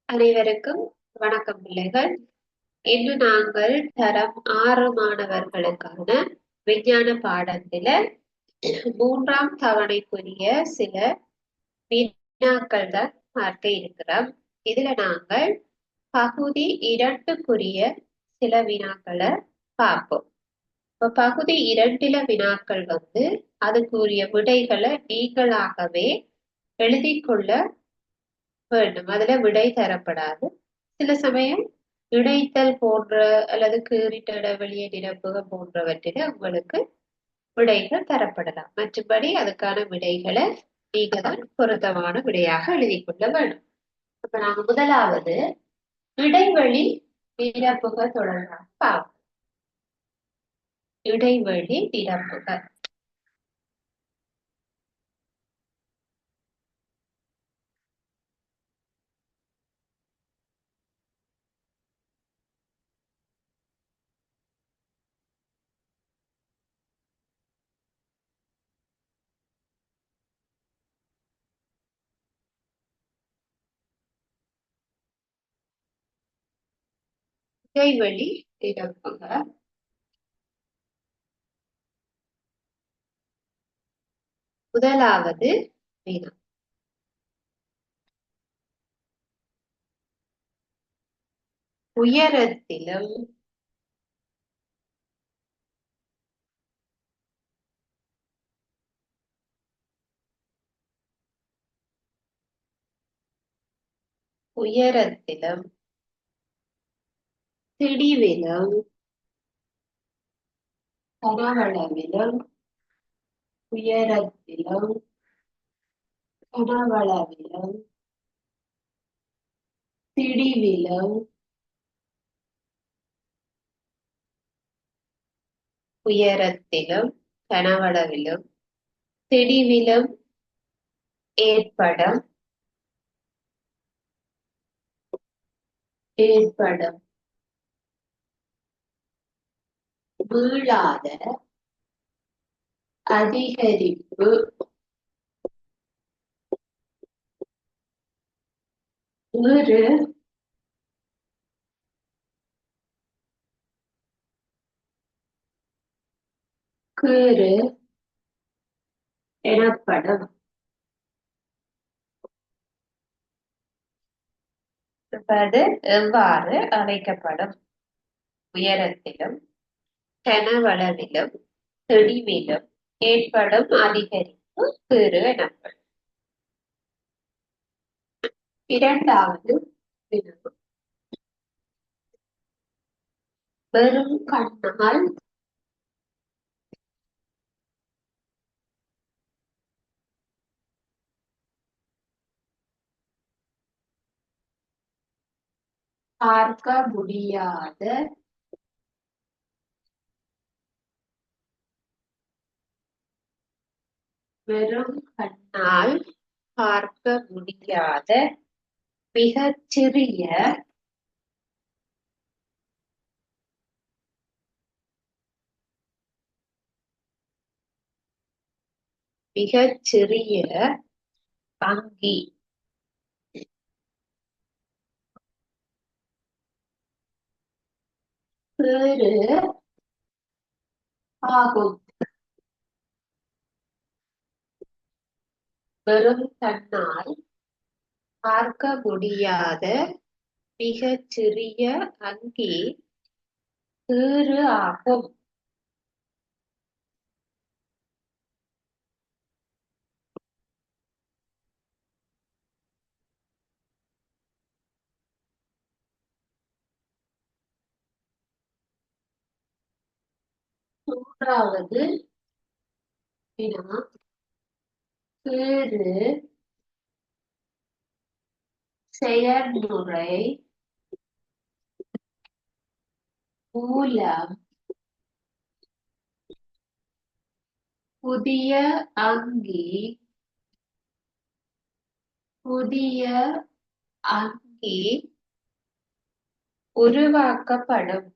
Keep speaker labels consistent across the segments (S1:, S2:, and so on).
S1: அனைவருக்கும் வணக்கம் பிள்ளைகள். இன்று நாங்கள் தரம் 6 மாணவர்களுக்கான விஞ்ஞான பாடத்தில 3ஆம் தவணைக்குரிய சில வினாக்கள் தான் பார்க்க இருக்கிறோம். இதுல நாங்கள் பகுதி 2க்குரிய சில வினாக்களை பார்ப்போம். இப்ப பகுதி 2ல வினாக்கள் அதுக்குரிய விடைகளை நீங்களாகவே எழுதிக் கொள்ள வேண்டும். அதுல விடை தரப்படாது. சில சமயம் இடைத்தல் போன்ற அல்லது கீறிட்ட வெளியே நிரப்புக போன்றவற்றில உங்களுக்கு விடைகள் தரப்படலாம். மற்றபடி அதுக்கான விடைகளை நீங்க தான் பொருத்தமான விடையாக எழுதி கொள்ள வேண்டும். இப்ப நாங்க முதலாவது இடைவெளி நிரப்புக தொடர்பாக பார்ப்போம். இடைவெளி நிரப்புக. இடைவெளி நிரப்புக. முதலாவது வினா. உயரத்திலும் உயரத்திலும் திடிவிலும் கனவளவிலும் உயரத்திலும் கனவளவிலும் திடிவிலும் உயரத்திலும் கனவளவிலும் திடிவிலும் ஏற்படும் மீளாத அதிகரிப்பு ஒரு கீறு எனப்படும். அது எவ்வாறு அழைக்கப்படும்? உயரத்திலும் கனவளவிலும் திடிவிலும் ஏற்படும் அதிகரிப்பு கீறு எனப்படும். இரண்டாவது வினா. வெறும் கண்ணால் பார்க்க முடியாத வெறும் கண்ணால் பார்க்க முடியாத மிகச்சிறிய அங்கி கீறு ஆகும். வெறும் கண்ணால் பார்க்க முடியாத மிகச்சிறிய அங்கி கீறு ஆகும். மூன்றாவது வினா. கீறு செயல்முறை மூலம் புதிய அங்கி உருவாக்கப்படும்.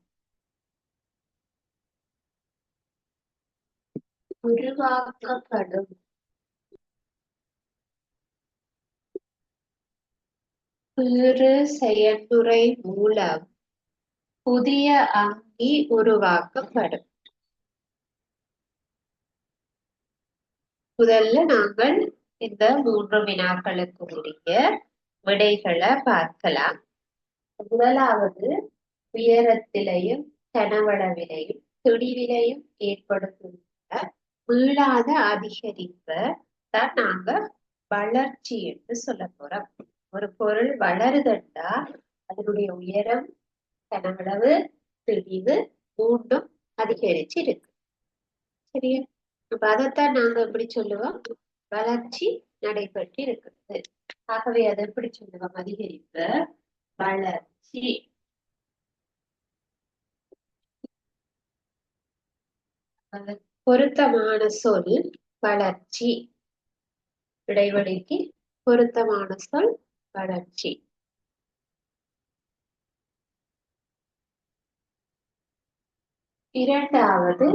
S1: சிறு செயல்முறை மூலம் புதிய அங்கி உருவாக்கப்படும். முதல்ல நாங்கள் இந்த 3 வினாக்களுக்கு உரிய விடைகளை பார்க்கலாம். முதலாவது, உயரத்திலையும் கனவளவிலையும் துடிவிலையும் ஏற்படுத்துகின்ற மீளாத அதிகரிப்பை தான் நாங்க வளர்ச்சி என்று சொல்ல போறோம். ஒரு பொருள் வளருதுண்டா அதனுடைய உயரம், கனவளவு, திணிவு மூன்றும் அதிகரிச்சு இருக்கு. சரியா? அப்ப அதைத்தான் நாங்க எப்படி சொல்லுவோம்? வளர்ச்சி நடைபெற்று இருக்கிறது. ஆகவே அதை எப்படி சொல்லுவோம்? அதிகரிப்பு, வளர்ச்சி. பொருத்தமான சொல் வளர்ச்சி. இடைவெளிக்கு பொருத்தமான சொல் வளர்ச்சி. இரண்டாவது,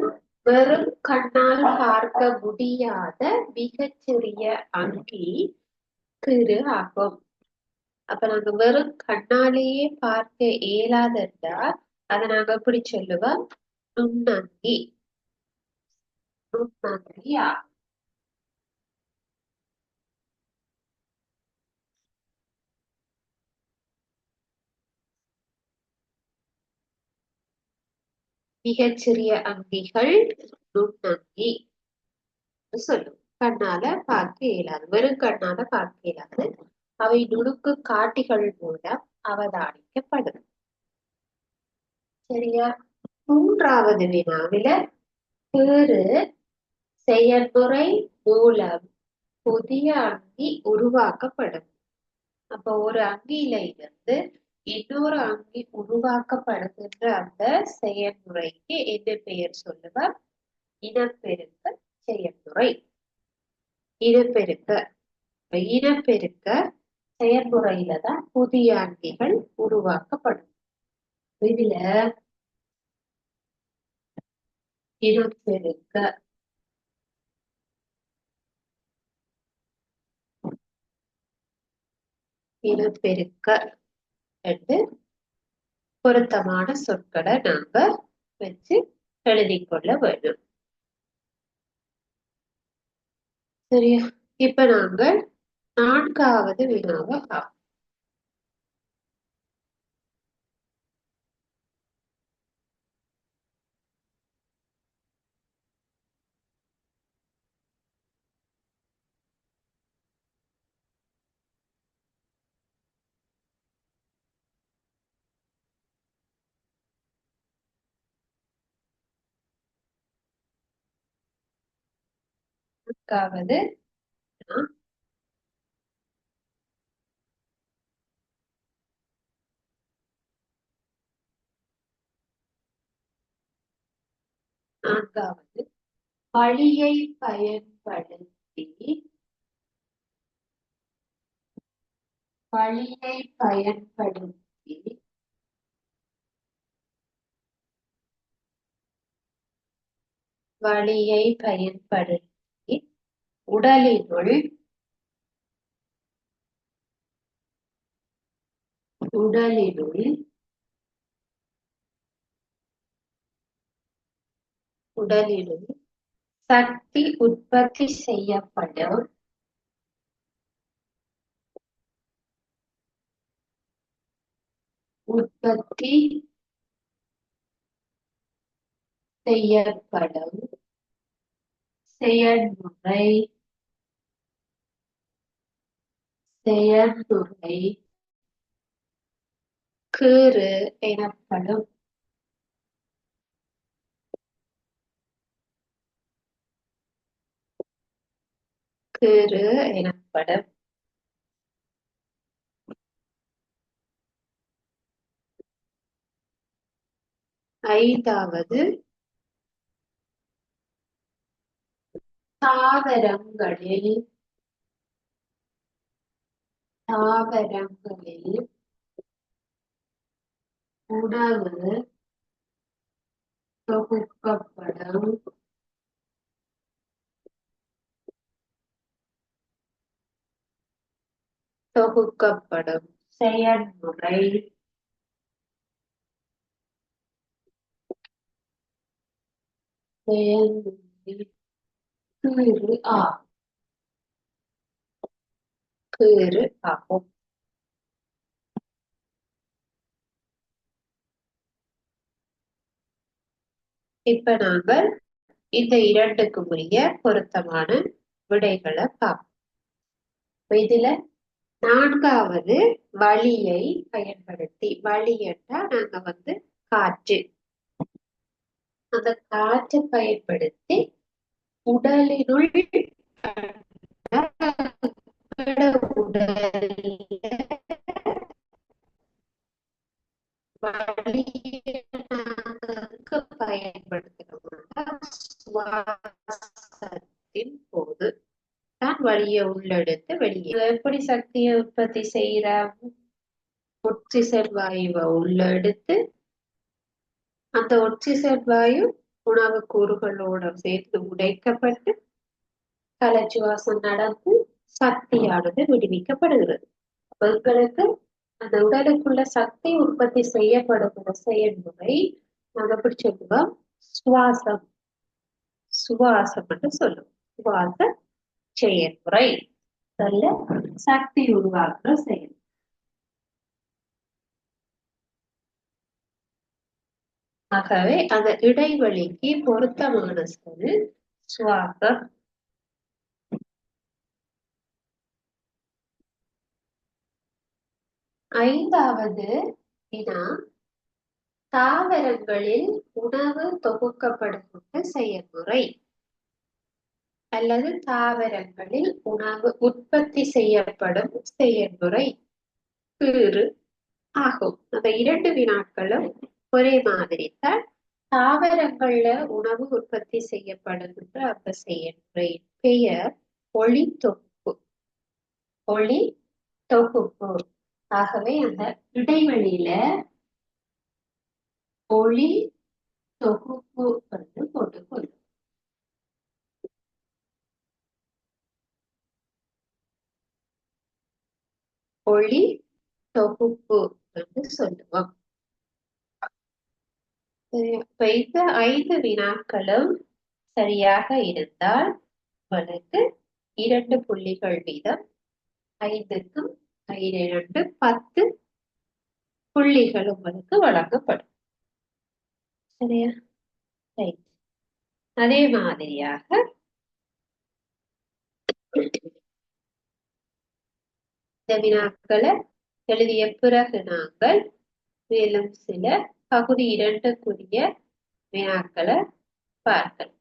S1: வெறும் கண்ணால் பார்க்க முடியாத மிகச்சிறிய அங்கி கிரு ஆகும். அப்ப நாங்க வெறும் கண்ணாலேயே பார்க்க இயலாதா அதை நாங்க எப்படி சொல்லுவோம்? நுண்ணங்கி. நுண்ணங்கி ஆகும். மிகச்சிறிய அங்கிகள் நுண்ணங்கி சொல்லும். கண்ணால பார்க்க இயலாது, வெறும் கண்ணால பார்க்க இயலாது. அவை நுணுக்கு காட்டிகள் மூலம் அவதானிக்கப்படும். சரியா? மூன்றாவது வினாவில வேறு செயல்முறை மூலம் புதிய அங்கி உருவாக்கப்படும். அப்ப ஒரு அங்கியில இருந்து இன்னொரு அங்கி உருவாக்கப்படுகின்ற அந்த செயல்முறைக்கு என்ன பெயர் சொல்லுவார்? இனப்பெருக்க செயல்முறை. இனப்பெருக்க இனப்பெருக்க செயல்முறையில தான் புதிய அங்கிகள் உருவாக்கப்படும். இதுல இனப்பெருக்க இனப்பெருக்க என்று பொருத்தமான சொற்களை நாங்க வச்சு எழுதி கொள்ள வேண்டும். சரியா? இப்ப நாங்கள் 4வது வினாவை பார்ப்போம். நான்காவது வினா, நான்காவது, வழியை பயன்படுத்தி உடலினுள் சக்தி உற்பத்தி செய்யப்படும். செயல்முறை கீறு எனப்படும். கீறு எனப்படும். ஐந்தாவது, தாவரங்களில் உணவு தொகுக்கப்படும் செயல்முறை செயல்முறை கீறு கீறு ஆகும். இப்ப நாங்கள் இந்த இரண்டுக்கும் உரிய பொருத்தமான விடைகளை பார்ப்போம். இதுல நான்காவது வளியை பயன்படுத்தி, வளி என்றால் நாங்க காற்று, அந்த காற்றை பயன்படுத்தி உடலினுள் பயன்படுத்தினோம்னா சுவாசத்தின் போது தான் வலியை உள்ளெடுத்து வெளியே எப்படி சக்தியை உற்பத்தி செய்யற ஒட்சிசன் வாயுவை உள்ளெடுத்து அந்த ஒட்சிசன் வாயு உணவு கூறுகளோட சேர்த்து உடைக்கப்பட்டு கலச்சுவாசம் நடந்து சக்தியானது விடுவிக்கப்படுகிறது. எங்களுக்கு அந்த உடலுக்குள்ள சக்தி உற்பத்தி செய்யப்படுகிற செயல்முறை நாங்க எப்படி சொல்லுவோம்? சுவாசம். சுவாசம் என்று சொல்லுவோம். சுவாச செயல்முறை நல்ல சக்தி உருவாக்குற செயல். ஆகவே அந்த இடைவெளிக்கு பொருத்தமான சொல் சுவாசம். ஐந்தாவது வினா, தாவரங்களில் உணவு தொகுக்கப்படுகின்ற செயல்முறை அல்லது தாவரங்களில் உணவு உற்பத்தி செய்யப்படும் செயல்முறை கீறு ஆகும். அந்த இரண்டு வினாக்களும் ஒரே மாதிரி தான். தாவரங்கள்ல உணவு உற்பத்தி செய்யப்படுகின்ற அந்த செயல்முறையின் பெயர் ஒளி தொகுப்பு. ஒளி தொகுப்பு. ஆகவே அந்த இடைவெளியில ஒளி தொகுப்பு வந்து போட்டுக்கொள்ளும். ஒளி தொகுப்பு என்று சொல்லுவோம். இந்த 5 வினாக்களும் சரியாக இருந்தால் உங்களுக்கு 2 புள்ளிகள் வீதம், 5க்கும் 2 10 புள்ளிகள் உங்களுக்கு வழங்கப்படும். சரியா? அதே மாதிரியாக இந்த வினாக்களை எழுதிய பிறகு நாங்கள் மேலும் சில பகுதி 2க்குரிய வினாக்களை பார்க்கலாம்.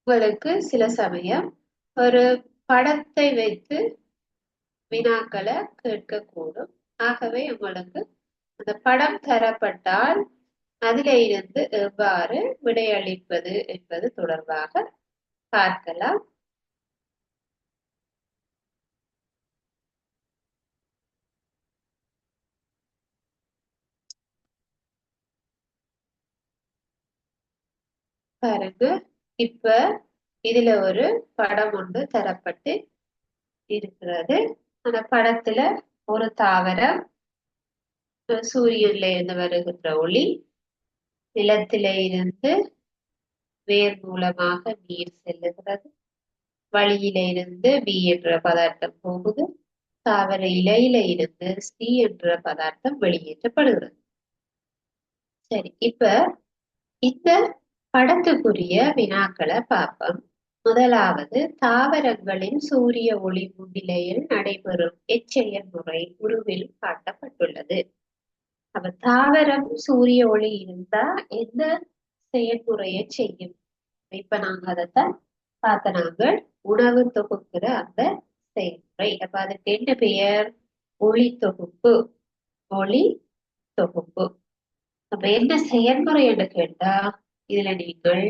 S1: உங்களுக்கு சில சமயம் ஒரு படத்தை வைத்து வினாக்களை கேட்கக்கூடும். ஆகவே உங்களுக்கு அந்த படம் தரப்பட்டால் அதில இருந்து எவ்வாறு விடையளிப்பது என்பது தொடர்பாக பார்க்கலாம். பாருங்க, இப்ப இதுல ஒரு படம் ஒன்று தரப்பட்டு இருக்கிறது. அந்த படத்துல ஒரு தாவரம், சூரியன்ல இருந்து வருகின்ற ஒளி, நிலத்தில இருந்து வேர் மூலமாக நீர் செல்லுகிறது, வழியில இருந்து பி என்ற பதார்த்தம் போகுது, தாவர இலையில இருந்து சி என்ற பதார்த்தம் வெளியேற்றப்படுகிறது. சரி, இப்ப இந்த படத்துக்குரிய வினாக்களை பார்ப்போம். முதலாவது, தாவரங்களின் சூரிய ஒளி முன்னிலையில் நடைபெறும் எச்செயல்முறை உருவில் காட்டப்பட்டுள்ளது. அப்ப தாவரம் சூரிய ஒளி இருந்தா எந்த செயல்முறையை செய்யும்? இப்ப நாங்க அதைத்தான் பார்த்த நாங்கள் உணவு தொகுக்கிற அந்த செயல்முறை. அப்ப அதுக்கு என்ன பெயர்? ஒளி தொகுப்பு. ஒளி தொகுப்பு. அப்ப என்ன செயல்முறை என்று கேட்டா, இதுல நீங்கள்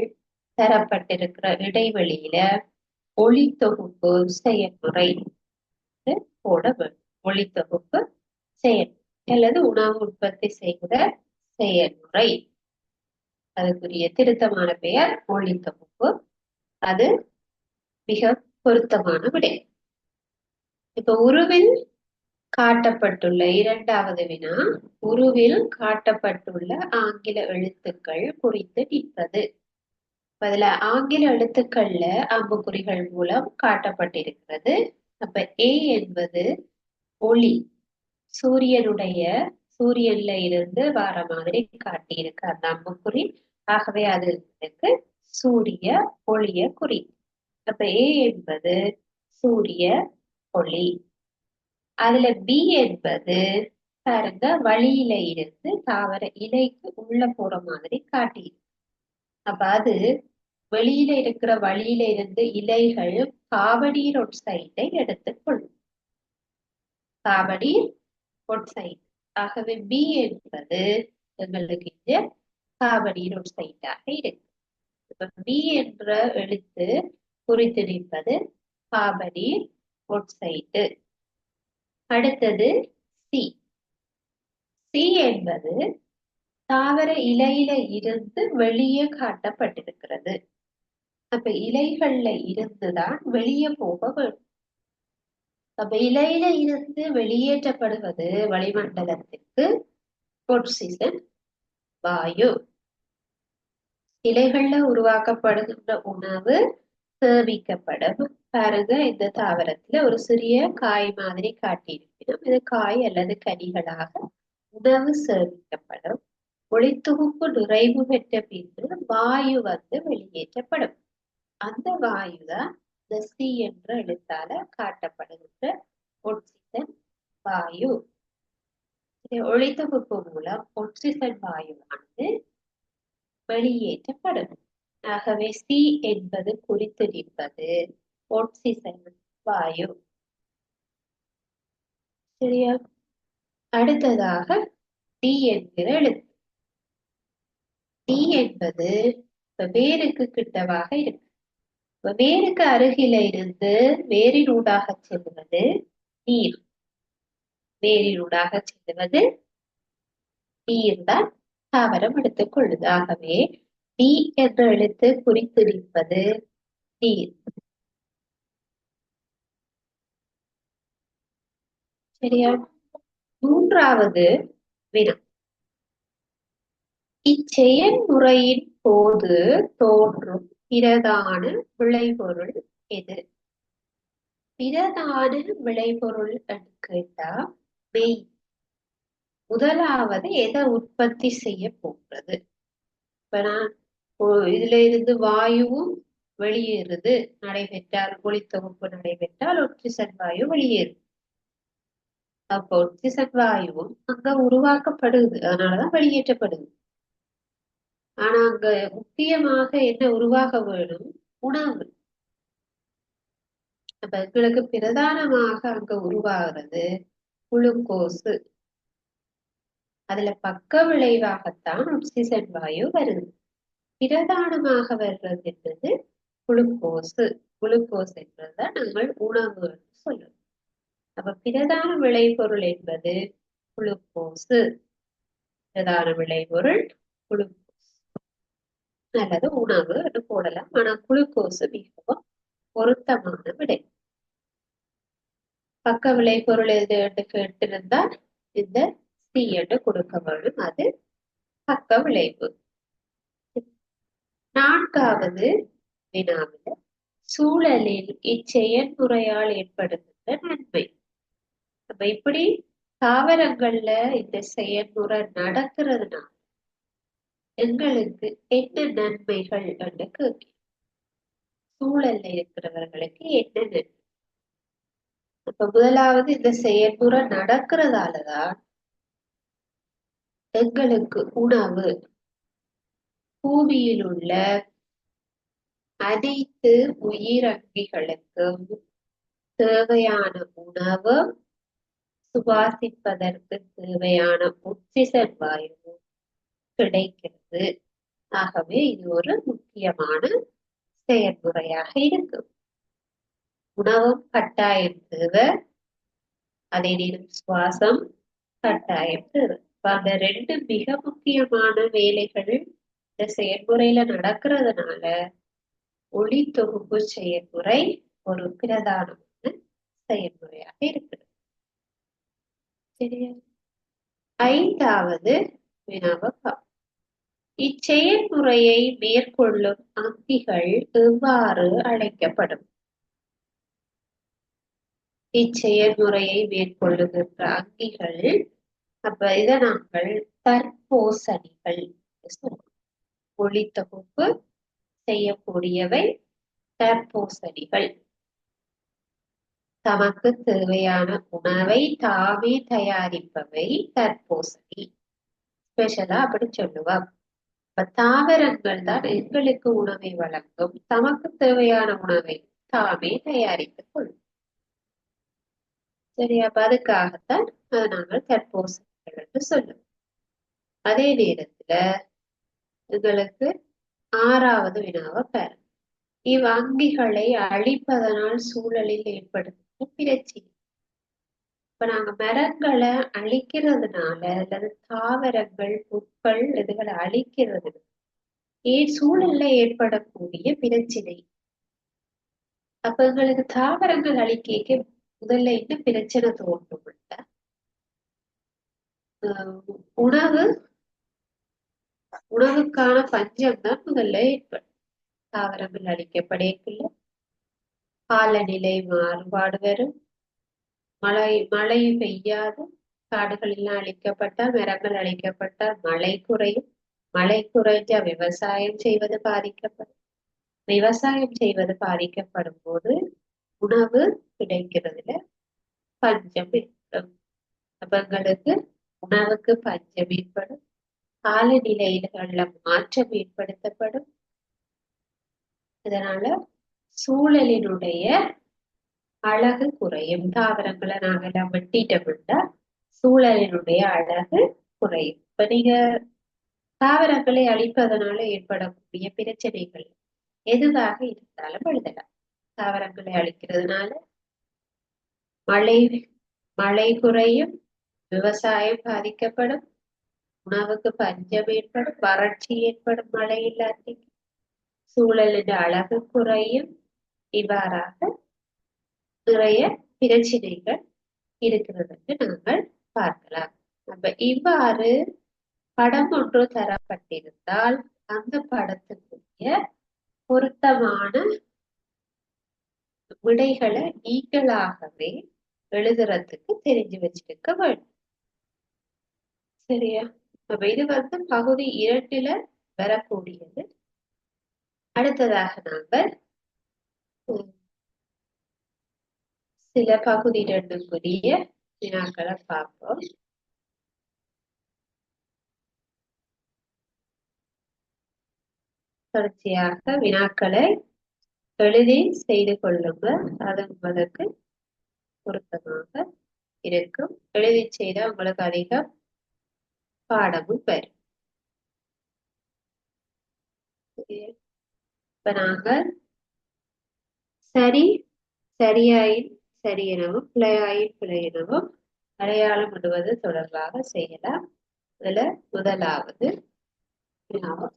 S1: தரப்பட்டிருக்கிற இடைவெளியில ஒளி தொகுப்பு செயல்முறை போட வேண்டும். ஒளித்தொகுப்பு செயல் அல்லது உணவு உற்பத்தி செய்கிற செயல்முறை. அதுக்குரிய திருத்தமான பெயர் ஒளித்தொகுப்பு. அது மிக பொருத்தமான விடை. இப்ப உருவில் காட்டப்பட்டுள்ள இரண்டாவது வினா, உருவில் காட்டப்பட்டுள்ள ஆங்கில எழுத்துக்கள் குறித்து நிற்பது. அதுல ஆங்கில எழுத்துக்கள்ல அம்புக்குறிகள் மூலம் காட்டப்பட்டிருக்கிறது. அப்ப ஏ என்பது ஒளி, சூரியன்ல இருந்து வர மாதிரி காட்டியிருக்கு அந்த அம்புக்குறி. ஆகவே அது சூரிய ஒளிய குறி. அப்ப ஏ என்பது சூரிய ஒளி. அதுல பி என்பது பாருங்க வழியில இருந்து தாவர இலைக்கு உள்ள போற மாதிரி காட்டியிருக்கு. அப்ப அது வெளியில இருக்கிற வழியில இருந்து இலைகள் கார்பனீர் ஒட்சைடை எடுத்துக்கொள்ளும். கார்பனீர் ஒட்சைடு. ஆகவே பி என்பது எங்களுக்கு இங்க கார்பனீர் ஒட்சைடாக இருக்கு. பி என்ற எழுத்து குறித்து நிற்பது கார்பனீர் ஒட்சைடு. அடுத்தது சி. சி என்பது தாவர இலையில இருந்து வெளியே காட்டப்பட்டிருக்கிறது. அப்ப இலைகள்ல இருந்துதான் வெளியே போக வேண்டும். அப்ப இலையில இருந்து வெளியேற்றப்படுவது வளிமண்டலத்திற்கு ஆக்சிஜன் வாயு. இலைகள்ல உருவாக்கப்படுகின்ற உணவு சேமிக்கப்படும். பாருங்க, இந்த தாவரத்துல ஒரு சிறிய காய் மாதிரி காட்டியிருக்கிறோம். இது காய் அல்லது கனிகளாக உணவு சேமிக்கப்படும். ஒளித்தொகுப்பு நிறைவு பெற்ற பின்பு வாயு வெளியேற்றப்படும். அந்த வாயுதான் இந்த சி என்ற எழுத்தால காட்டப்படுகின்ற ஆக்சிஜன் வாயு. ஒளித்தொகுப்பு மூலம் ஆக்சிஜன் வாயுவானது வெளியேற்றப்படும். ஆகவே சி என்பது குறித்து நிற்பது ஆக்சிஜன் வாயு. சரியா? அடுத்ததாக டி என்கிற எழுத்து. டி என்பது வேருக்கு கிட்டவாக இருக்கு. வேருக்கு அருகில இருந்து வேரினூடாக செல்வது நீர். வேரினூடாக செல்வது நீர் தான் தாவரம் எடுத்துக் கொள்ளுது. ஆகவே டி என்ற எழுத்து குறித்து நிற்பது நீர். சரியா? மூன்றாவது வினா. இச்செயல்முறையின் போது தோன்றும் பிரதான விளைபொருள் எது? பிரதான விளைபொருள் கேட்டா மெய். முதலாவது எதை உற்பத்தி செய்ய போகிறது? இப்ப நான் இதுல இருந்து வாயுவும் வெளியேறுது நடைபெற்றால், ஒளித்தொகுப்பு நடைபெற்றால் ஆக்சிஜன் வாயு வெளியேறும். அப்போ ஆக்சிஜன் வாயுவும் அங்க உருவாக்கப்படுது, அதனாலதான் வெளியேற்றப்படுது. ஆனா அங்க முக்கியமாக என்ன உருவாக வேணும்? உணவு. அப்ப எங்களுக்கு பிரதானமாக அங்க உருவாகிறது குளுக்கோசு. அதுல பக்க விளைவாகத்தான் ஆக்சிஜன் வாயு வருது. பிரதானமாக வர்றது என்பது குளுக்கோசு. குளுக்கோஸ் என்பதுதான் நாங்கள் உணவு என்று சொல்லுவோம். அப்ப பிரதான விளைபொருள் என்பது குளுக்கோசு. பிரதான விளைபொருள் குளுக்கோஸ் அல்லது உணவு என்று போடலாம். ஆனா குளுக்கோசு மிகவும் பொருத்தமான விடை. பக்க விளைபொருள் எது என்று கேட்டிருந்தால் இந்த சி என்று கொடுக்க வேண்டும். அது பக்க விளைவு. நான்காவது வினாவில் சூழலில் இச்செயல்முறையால் ஏற்படுகின்ற நன்மை. அப்ப இப்படி தாவரங்கள்ல இந்த செயல்முறை நடக்கிறதுனால எங்களுக்கு என்ன நன்மைகள் என்று கேட்க. சூழல்ல இருக்கிறவர்களுக்கு என்ன நன்மை? இப்ப முதலாவது இந்த செயல்முறை நடக்கிறதாலதான் எங்களுக்கு உணவு, பூமியில் உள்ள அனைத்து உயிரங்கிகளுக்கும் தேவையான உணவு, சுவாசிப்பதற்கு தேவையான ஆக்சிஜன் வாயு கிடைக்கிறது. ஆகவே இது ஒரு முக்கியமான செயல்முறையாக இருக்கு. உணவும் கட்டாயம் தேவை, அதே நேரம் சுவாசம் கட்டாயம் தேவை. அந்த ரெண்டு மிக முக்கியமான வேலைகள் இந்த செயல்முறையில நடக்கிறதுனால ஒளி தொகுப்பு செயல்முறை ஒரு பிரதானமான செயல்முறையாக இருக்குது. சரியா? ஐந்தாவது வினாவை பார்ப்போம். இச்செயல்முறையை மேற்கொள்ளும் அங்கிகள் எவ்வாறு அழைக்கப்படும்? இச்செயல்முறையை மேற்கொள்ளுகின்ற அங்கிகள், அப்ப இதை நாங்கள் தற்போசணிகள் சொல்றோம். ஒளி தொகுப்பு செய்யக்கூடியவை தற்போசணிகள். தமக்கு தேவையான உணவை தாமே தயாரிப்பவை தற்போசணி. ஸ்பெஷலா அப்படி சொல்லுவாங்க. இப்ப தாவரங்கள் தான் எங்களுக்கு உணவை வழங்கும், தமக்கு தேவையான உணவை தாமே தயாரித்துக் கொள்ளும். சரியா? அப்ப அதுக்காகத்தான் அதை நாங்கள் தற்போசணிகள் என்று சொல்லுவோம். அதே நேரத்துல எங்களுக்கு ஆறாவது வினாவை பாரு. இவ்வங்கிகளை அழிப்பதனால் சூழலில் ஏற்படுத்தும் பிரச்சனை. இப்ப நாங்க மரங்களை அழிக்கிறதுனால அல்லது தாவரங்கள் புற்கள் இதுகளை அழிக்கிறது சூழல்ல ஏற்படக்கூடிய பிரச்சனை. அப்ப எங்களுக்கு தாவரங்கள் அழிக்க முதல்ல என்ன பிரச்சனை தோன்றும்? உணவு உணவுக்கான பஞ்சம் தான் முதல்ல ஏற்படும். தாவரங்கள் அழிக்கப்படையக்குள்ள காலநிலை மாறுபாடு வரும். மழை பெய்யாது. காடுகள் எல்லாம் அழிக்கப்பட்டால், மரங்கள் அழிக்கப்பட்டால் மழை குறையும். மழை குறைஞ்சா விவசாயம் செய்வது பாதிக்கப்படும். விவசாயம் செய்வது பாதிக்கப்படும் போது உணவு கிடைக்கிறதுல பஞ்சம் ஏற்படும். அப்ப எங்களுக்கு உணவுக்கு பஞ்சம் ஏற்படும். காலநிலைகள்ல மாற்றம் ஏற்படுத்தப்படும். இதனால சூழலினுடைய அழகு குறையும். தாவரங்களை நாங்கெல்லாம் வெட்டிட்டோம்னா சூழலினுடைய அழகு குறையும். இப்ப நீங்க தாவரங்களை அழிப்பதனால ஏற்படக்கூடிய பிரச்சனைகள் எதுவாக இருந்தாலும் எழுதலாம். தாவரங்களை அழிக்கிறதுனால மழை குறையும், விவசாயம் பாதிக்கப்படும், உணவுக்கு பஞ்சம் ஏற்படும், வறட்சி ஏற்படும், மழை இல்லாட்டி சூழலின் அழகு குறையும். இவ்வாறாக நிறைய பிரச்சனைகள் இருக்கிறது என்று நாங்கள் பார்க்கலாம். அப்ப இவ்வாறு படம் ஒன்று தரப்பட்டிருந்தால் அந்த படத்துக்குரிய பொருத்தமான விடைகளை நீங்களாகவே எழுதுறதுக்கு தெரிஞ்சு வச்சிருக்க வேண்டும். சரியா? அப்ப இது பகுதி 2ல வரக்கூடியது. அடுத்ததாக நாங்கள் சில பகுதி 2க்குரிய வினாக்களை பார்ப்போம். தொடர்ச்சியாக வினாக்களை எழுதி செய்து கொள்ளுங்கள். அது உங்களுக்கு பொருத்தமாக இருக்கும். எழுதி செய்த உங்களுக்கு அதிக பாடமும் வரும். இப்ப நாங்கள் சரியாயின் சரி எனவும் பிழையாயின் பிழை எனவும் அடையாளம் விடுவது தொடர்பாக செய்யலாம். அதுல முதலாவது வினாவை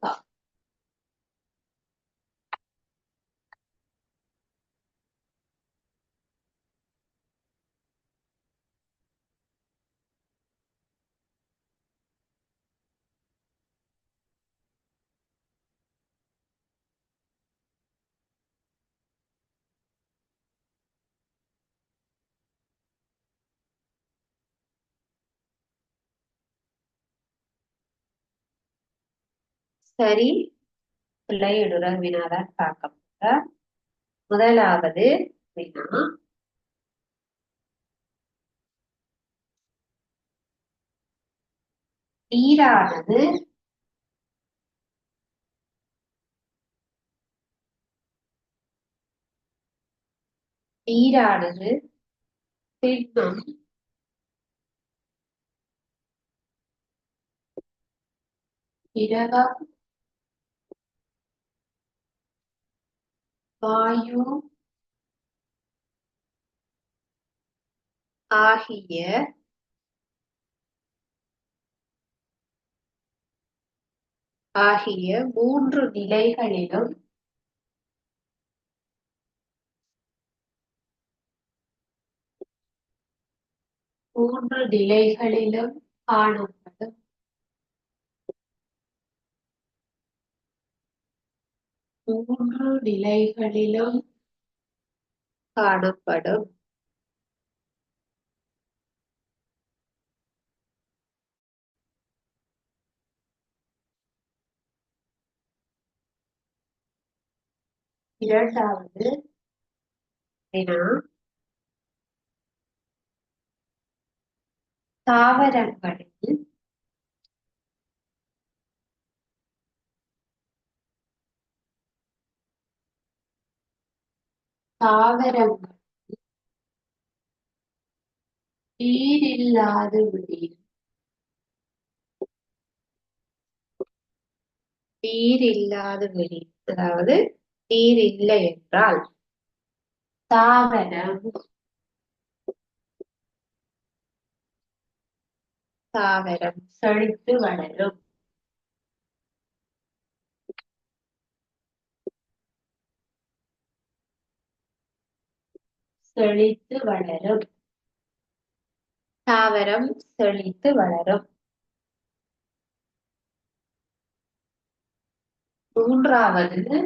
S1: சரி பிள்ளையிடுற வினாதான் பார்க்க. முதலாவது வினா, நீரானது திண்மம், திரவம், வாயு, ஆகிய மூன்று நிலைகளிலும் காணப்படும். மூன்று நிலைகளிலும் காணப்படும். இரண்டாவது வினா, தாவரங்களில் நீரில்லாது விடின் அதாவது நீர் இல்லை என்றால் தாவரம் செழித்து வளரும். தாவரம் செழித்து வளரும். மூன்றாவது,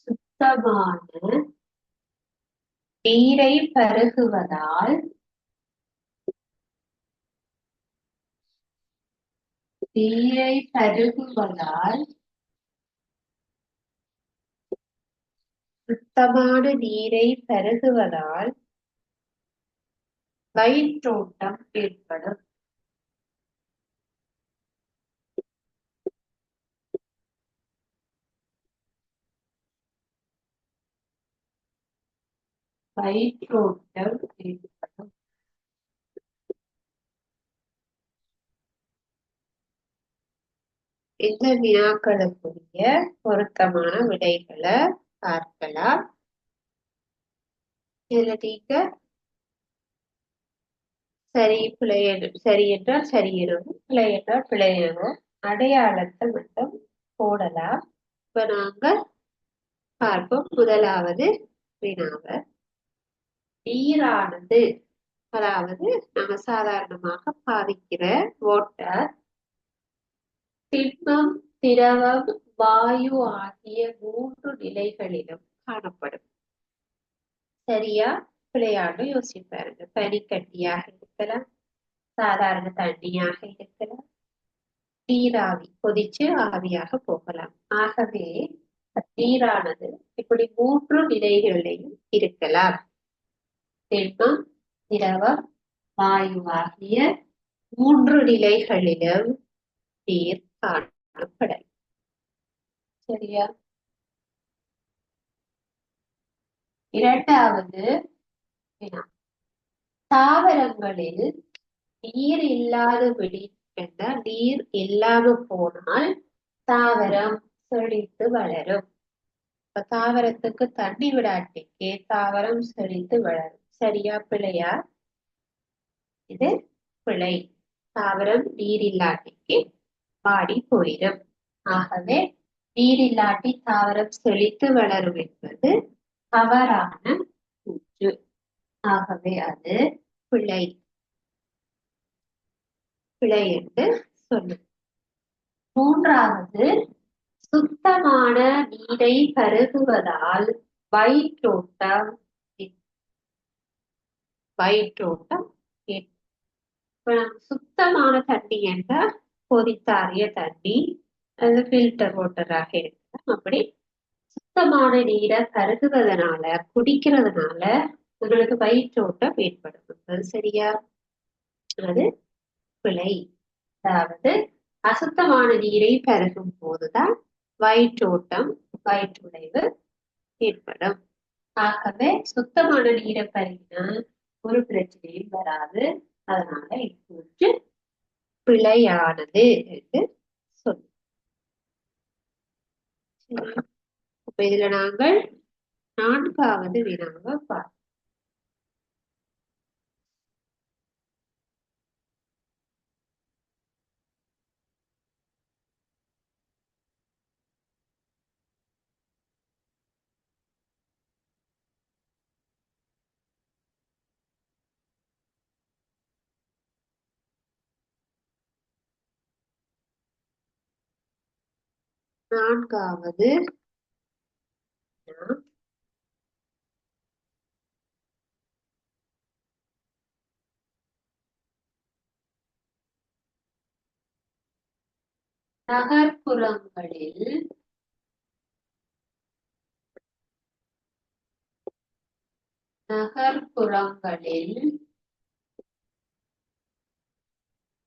S1: சுத்தமான நீரை பருகுவதால் வயிற்றோட்டம் ஏற்படும். இந்த வினாக்களுக்குரிய பொருத்தமான விடைகளை பார்க்கலாம். இதுல நீங்க சரி என்றால் சரி எனவும், பிழை என்றால் பிழை எனவும் அடையாளத்தை மட்டும் போடலாம். இப்ப நாங்க பார்ப்போம். முதலாவது வினாவை, நீரானது, அதாவது நம்ம சாதாரணமாக பாவிக்கிற வாட்டர், திண்மம், திரவம், வாயு ஆகிய மூன்று நிலைகளிலும் காணப்படும். சரியா பிழையாண்டு யோசிப்பாருங்க. பனிக்கட்டியாக இருக்கலாம், சாதாரண தண்ணியாக இருக்கலாம், நீராவி கொதிச்சு ஆவியாக போகலாம். ஆகவே நீரானது இப்படி மூன்று நிலைகளிலும் இருக்கலாம். திண்மம், திரவம், வாயு ஆகிய மூன்று நிலைகளிலும் நீர் காணப்படலாம். சரியா? இரண்டாவது வினா, தாவரங்களில் நீர் இல்லாதபடி என்றால் நீர் இல்லாம போனால் தாவரம் செழித்து வளரும். இப்ப தாவரத்துக்கு தண்ணி விடாட்டிக்கே தாவரம் செழித்து வளரும். சரியா பிழையா? இது பிழை. தாவரம் நீர் இல்லாட்டிக்கு பாடி போயிடும். ஆகவே நீர் இல்லாட்டி தாவரம் செழித்து வளரும் என்பது தவறான கூற்று. ஆகவே அது பிழை என்று சொல்லும். மூன்றாவது, சுத்தமான நீரை பருகுவதால் வயிற்றோட்டம் சுத்தமான தண்ணி என்றால் கொதித்தாறிய தண்ணி, அது ஃபில்டர் வாட்டராக இருக்கலாம். அப்படி சுத்தமான நீரை பருகுவதனால, குடிக்கிறதுனால உங்களுக்கு வயிற்றோட்டம் ஏற்படும். அது சரியா? அது பிழை. அதாவது அசுத்தமான நீரை பருகும் போதுதான் வயிற்றோட்டம், வயிற்றுடைவு ஏற்படும். ஆகவே சுத்தமான நீரை பருகினா ஒரு பிரச்சனையும் வராது. அதனால இப்போது பிழையானது என்று சொல்லும். அப்ப இதுல நாங்கள் 4வது வினாவை பார்ப்போம். 4வது வினா, நகர்ப்புறங்களில் நகர்ப்புறங்களில்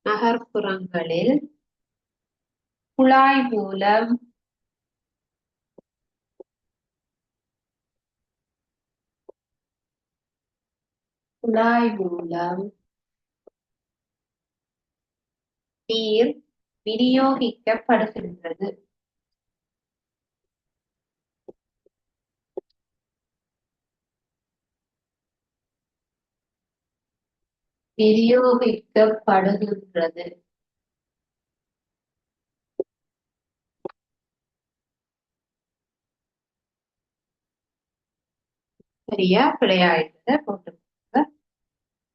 S1: நகர்ப்புறங்களில் குழாய் மூலம் நீர் விநியோகிக்கப்படுகின்றது. விநியோகிக்கப்படுகின்றது. சரியா பிழையாயிட்டத போட்டுக்கோங்க.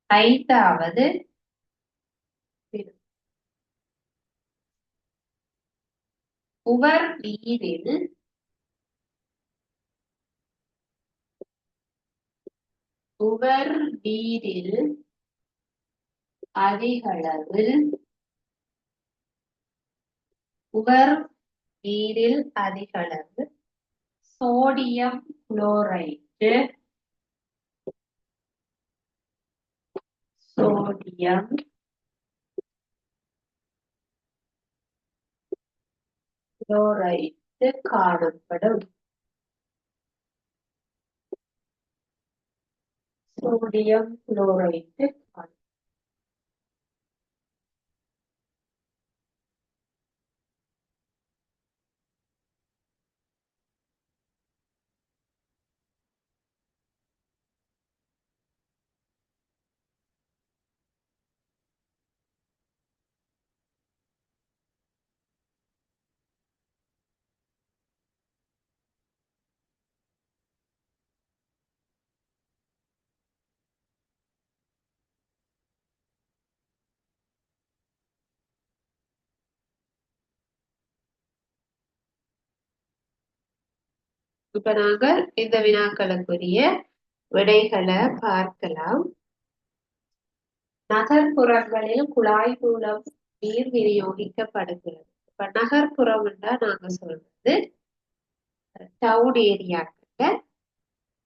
S1: 5வது உவர் நீரில் அதிகளவில் சோடியம் குளோரைடு காணப்படும். சோடியம் குளோரைடு இப்ப நாங்கள் இந்த வினாக்களுக்குரிய விடைகளை பார்க்கலாம். நகர்ப்புறங்களில் குழாய் மூலம் நீர் விநியோகிக்கப்படுகிறது. இப்ப நகர்ப்புறம் நாங்க சொல்றது டவுன் ஏரியாக்கள்ல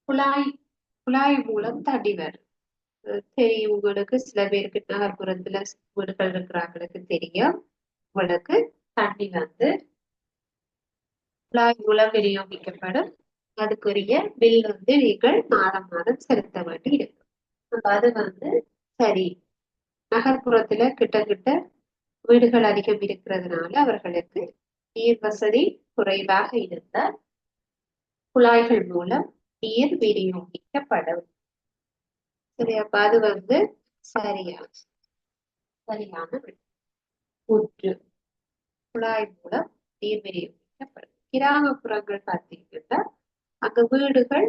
S1: குழாய் மூலம் தண்ணி வரும். தெரியும் உங்களுக்கு, சில பேருக்கு நகர்ப்புறத்துல வீடுகள் இருக்கிறாங்களுக்கு தெரியும். உங்களுக்கு தண்ணி குழாய் மூலம் விநியோகிக்கப்படும். அதுக்குரிய பில் நீங்கள் மாதம் செலுத்த வேண்டி இருக்கும். அது சரி, நகர்ப்புறத்துல கிட்ட வீடுகள் அதிகம் இருக்கிறதுனால அவர்களுக்கு நீர் வசதி குறைவாக இருந்தால் குழாய்கள் மூலம் நீர் விநியோகிக்கப்படும். சரி, அப்ப அது சரியான கூற்று. குழாய் மூலம் நீர் விநியோகிக்கப்படும். கிராமப்புறங்கள் பார்த்தீங்கன்னா அங்க வீடுகள்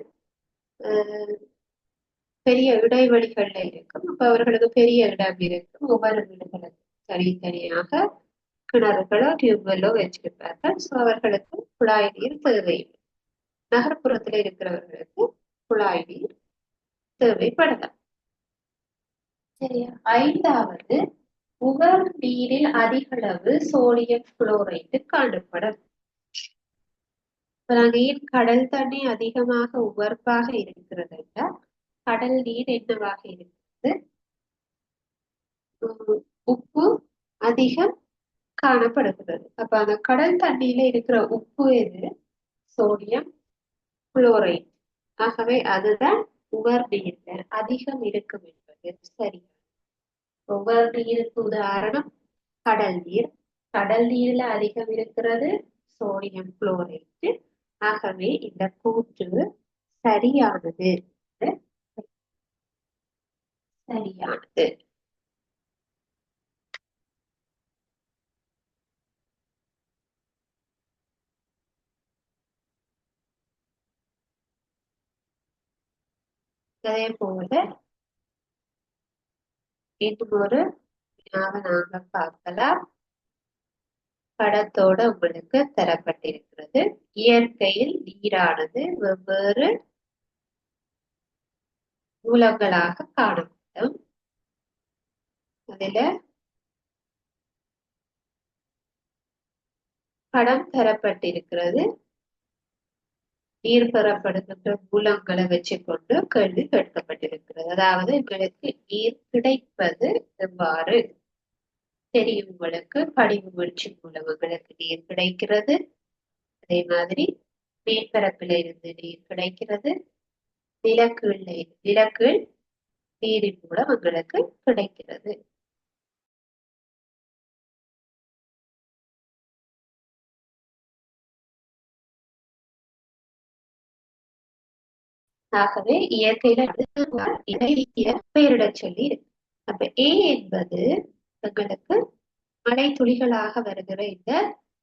S1: பெரிய இடைவெளிகள்ல இருக்கும். அப்ப அவர்களுக்கு பெரிய இடம் இருக்கும். ஒவ்வொரு வீடுகளுக்கும் தனித்தனியாக கிணறுகளோ டியூப்வெல்லோ வச்சிருப்பார்கள். ஸோ அவர்களுக்கு குழாய் நீர் தேவையில்லை. நகர்ப்புறத்துல இருக்கிறவர்களுக்கு குழாய் நீர் தேவைப்படலாம். சரியா? 5வது உவர் நீரில் அதிகளவு சோடியம் குளோரைடு காணப்படும். நீர் கடல் தண்ணி அதிகமாக உவர்ப்பாக இருக்கிறது என்றால் கடல் நீர் என்னவாக இருக்கிறது? உப்பு அதிகம் காணப்படுகிறது. அப்ப அந்த கடல் தண்ணியில இருக்கிற உப்பு எது? Sodium chloride. ஆகவே அதுதான் உவர் நீர்ல அதிகம் இருக்கும் என்பது சரி. உவர் நீருக்கு உதாரணம் கடல் நீர். கடல் நீர்ல அதிகம் இருக்கிறது சோடியம் குளோரைடு. ஆகவே இந்த கூற்று சரியானது. சரியானது. அதே போல இன்னும் ஒரு வினாவை நாங்க பார்க்கலாம். படத்தோட உங்களுக்கு தரப்பட்டிருக்கிறது. இயற்கையில் நீரானது வெவ்வேறு மூலங்களாக காணப்படும். அதுல படம் தரப்பட்டிருக்கிறது. நீர் பெறப்படுகின்ற மூலங்களை வச்சுக்கொண்டு கேள்வி கேட்கப்பட்டிருக்கிறது. அதாவது எங்களுக்கு நீர் கிடைப்பது எவ்வாறு தெரியும்? உங்களுக்கு படிவு வீழ்ச்சி மூலம் எங்களுக்கு நீர் கிடைக்கிறது. அதே மாதிரி மேற்பரப்பில இருந்து நீர் கிடைக்கிறது. நிலக்கீழ் நீரின் மூலம் எங்களுக்கு கிடைக்கிறது. ஆகவே இயற்கையில பெயரிடச் சொல்லி இருக்கு. அப்ப ஏ என்பது எங்களுக்கு மழை துளிகளாக வருகிற இந்த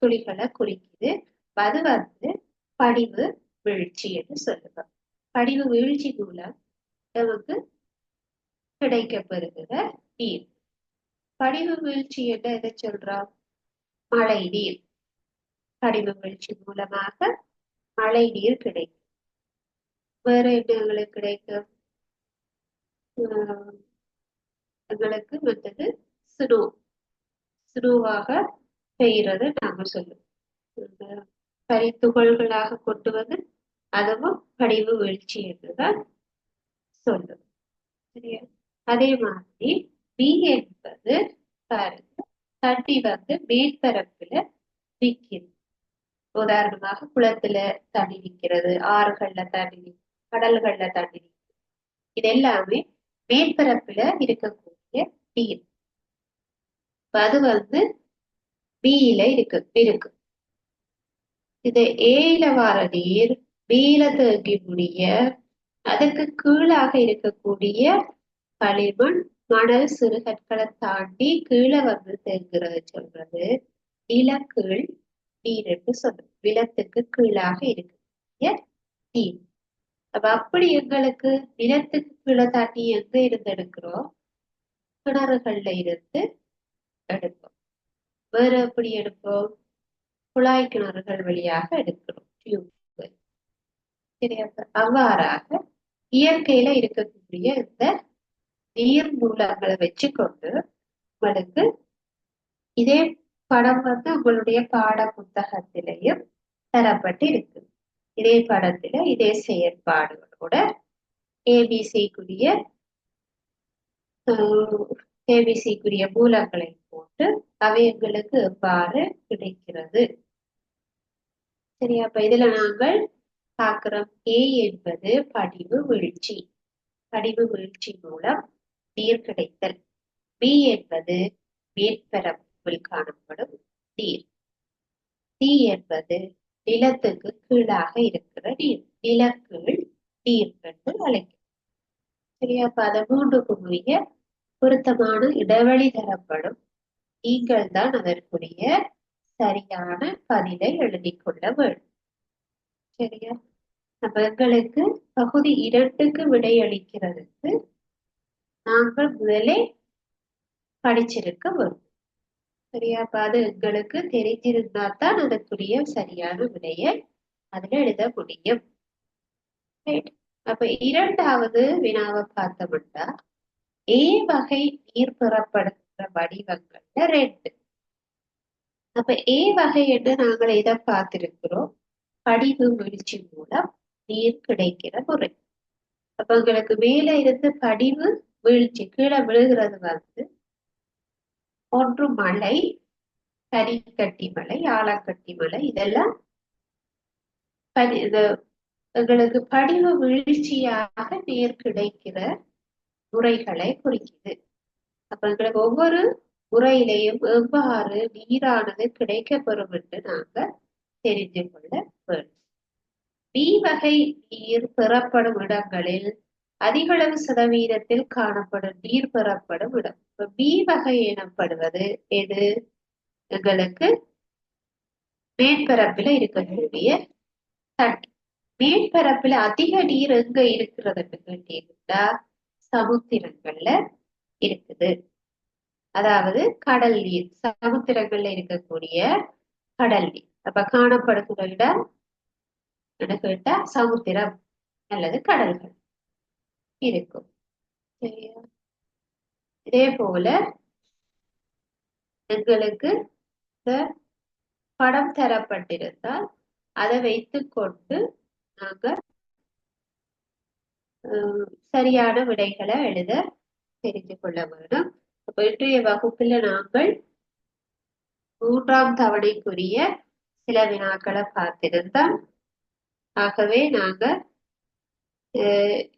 S1: துளிகளை குறிக்குது. அது வந்து படிவு வீழ்ச்சி என்று சொல்லுவோம். படிவு வீழ்ச்சி மூலம் நமக்கு கிடைக்கப்பெறுகிற நீர். படிவு வீழ்ச்சி என்று எதை சொல்றோம்? மழை நீர். படிவு வீழ்ச்சி மூலமாக மழை நீர் கிடைக்கும். வேற என்ன எங்களுக்கு கிடைக்கும்? எங்களுக்கு மற்றது ஸ்னோவாக பெய்கிறது நாங்க சொல்லுவோம். பனித்துகள்களாக கொட்டுவது அதுவும் படிவு வீழ்ச்சி என்றுதான் சொல்லும். சரியா? அதே மாதிரி பி என்பது பாருங்க, தண்ணி வந்து மேற்பரப்புல நிற்கிறது. உதாரணமாக குளத்துல தண்ணி நிற்கிறது, ஆறுகள்ல தண்ணி, கடல்கள்ல தண்ணி நிற்கிறது. இது எல்லாமே மேற்பரப்புல இருக்கக்கூடிய நீர். அது வந்து பியில இருக்கு. இது ஏல வார நீர் பியில தேங்கி முடிய அதுக்கு கீழாக இருக்கக்கூடிய களிமண், மணல், சிறுகற்களை தாண்டி கீழே வந்து தேங்குறது சொல்றது நிலக்கீழ் நீர் என்று சொல்றது. நிலத்துக்கு கீழாக இருக்கக்கூடிய நீர். அப்ப அப்படி எங்களுக்கு நிலத்துக்கு கீழே தாண்டி எங்க இருந்து எடுக்கிறோம்? கிணறுகள்ல இருந்து எடுப்போம். வேற எப்படி எடுப்போம்? குழாய் கிணறுகள் வழியாக எடுக்கிறோம். டியூப்கள். சரியா? அவ்வாறாக இயற்கையில இருக்கக்கூடிய இந்த நீர் மூலங்களை வச்சுக்கொண்டு உங்களுக்கு இதே படம் வந்து உங்களுடைய பாட புத்தகத்திலையும் தரப்பட்டு இருக்கு. இதே படத்துல இதே செயற்பாடுகளோட ஏபிசிக்குரிய மூலங்களை போட்டு அவை எங்களுக்கு எவ்வாறு கிடைக்கிறது. சரியா? அப்ப இதுல நாங்கள் பார்க்கிறோம் ஏ என்பது படிவு வீழ்ச்சி. படிவு வீழ்ச்சி மூலம் நீர் கிடைத்தல். பி என்பது மேற்பரப்பில் காணப்படும் நீர். சி என்பது நிலத்துக்கு கீழாக இருக்கிற நீர். நிலக்கீழ் நீர் என்று அழைக்கும். சரியா? அப்ப அதை மூன்றுக்குரிய பொருத்தமான இடைவெளி தரப்படும். நீங்கள் தான் அதற்குரிய சரியான பதிலை எழுதி கொள்ள வேண்டும். சரியா? அப்ப எங்களுக்கு பகுதி 2க்கு விடையளிக்கிறதுக்கு நாங்கள் முதலே படிச்சிருக்க வேண்டும். சரியா? அப்ப அது எங்களுக்கு தெரிஞ்சிருந்தா தான் அதற்குரிய சரியான விடையை அதுல எழுத முடியும். அப்ப 2வது வினாவை பார்த்தோம்னா ஏ வகை நீர் பெறப்படுகிற வடிவங்கள்ல 2. அப்ப ஏ வகை என்று நாங்கள் இதை பார்த்திருக்கிறோம். படிவு வீழ்ச்சி மூலம் நீர் கிடைக்கிற முறை. அப்ப உங்களுக்கு மேல இருந்து படிவு வீழ்ச்சி கீழே விழுகிறது வந்து ஒன்று மலை, பனிக்கட்டி மலை, ஆலங்கட்டி மலை, இதெல்லாம் எங்களுக்கு படிவு வீழ்ச்சியாக நீர் கிடைக்கிற முறைகளை குறிக்குது. அப்ப எங்களுக்கு ஒவ்வொரு முறையிலையும் எவ்வாறு நீரானது கிடைக்கப்பெறும் என்று நாங்க தெரிந்து கொள்ள வேண்டும். பி வகை நீர் பெறப்படும் இடங்களில் அதிகளவு சதவீதத்தில் காணப்படும் நீர் பெறப்படும் இடம். இப்ப பி வகை எனப்படுவது எது? எங்களுக்கு மேற்பரப்பில இருக்கக்கூடிய தட்டு. மேற்பரப்புல அதிக நீர் எங்க இருக்கிறதுன்னு கேட்டீங்கன்னா சமுத்திரங்கள்ல இருக்குது. அதாவது கடல் நீர், சமுத்திரங்கள்ல இருக்கக்கூடிய கடல் நீர். அப்ப காணப்படுகிற இடம் என்ன கேட்டா சமுத்திரம் அல்லது கடல்கள் இருக்கும். சரியா? இதே போல எங்களுக்கு இந்த படம் தரப்பட்டிருந்தால் அதை வைத்துக் கொண்டு நாங்க சரியான விடைகளை எழுத தெரிந்து கொள்ள வேண்டும். அப்ப இன்றைய வகுப்புல நாங்கள் 3ஆம் தவணைக்குரிய சில வினாக்களை பார்த்திருந்தோம். ஆகவே நாங்க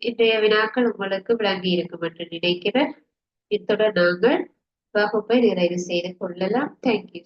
S1: இன்றைய வினாக்கள் உங்களுக்கு விளங்கி இருக்கும் என்று நினைக்கிறேன். இத்துடன் நாங்கள் வகுப்பை நிறைவு செய்து கொள்ளலாம். தேங்க்யூ.